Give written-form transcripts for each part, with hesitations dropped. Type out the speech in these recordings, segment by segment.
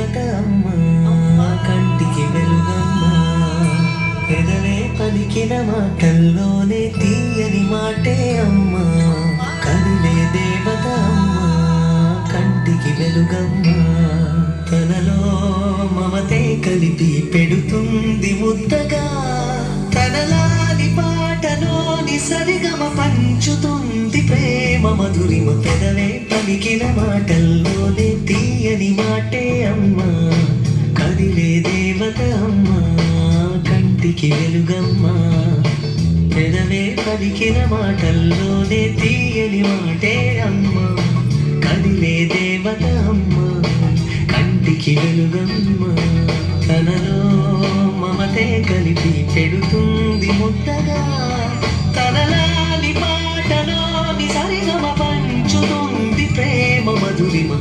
దేవత అమ్మ కంటికి వెలుగమ్మ పెదవే పలికిన మాటల్లోనే తీయని మాటే అమ్మ కదిలే దేవత అమ్మ కంటికి వెలుగమ్మ తనలో మమతే కలిపి పెడుతుంది ముద్దగా తనలాని పాటలోని సరిగమ పంచుతుంది ప్రేమ మధురిమ పెదవే పలికిన మాటల్లోనే తీయని మాటే అమ్మ కదిలే దేవత అమ్మ కంటికి వెలుగమ్మ పెదవే పలికిన మాటల్లోనే తీయని మాటే అమ్మ కదిలే దేవత అమ్మ కంటికి వెలుగమ్మ తనలో మమతే కలిపి పెడుతుంది ముద్దగా తనలాలి పాటలోని సరిగమ పంచుతుంది ప్రేమ మధురిమ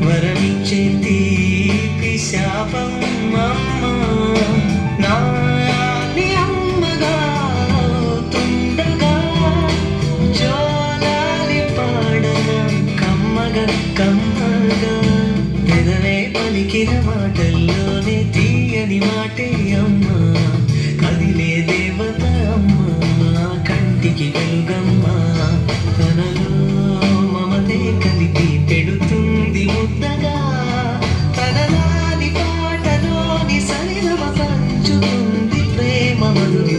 వరమిచ్చే తీపి శాపం అమ్మ నాని అమ్మగా తుండగా జోలాలి పాడన కమ్మగా కమ్మగా పెదవే పలికిన మాటల్లోనే తీయని మాటే అమ్మ కదిలే దేవత అమ్మ కంటికి వెలుగమ్మ తనలో మమతే కలిపి పెడుతుంది ముద్దగా తనలాని పాటలోని సరిగమ పంచుతుంది ప్రేమ మధురి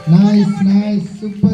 Nice, super.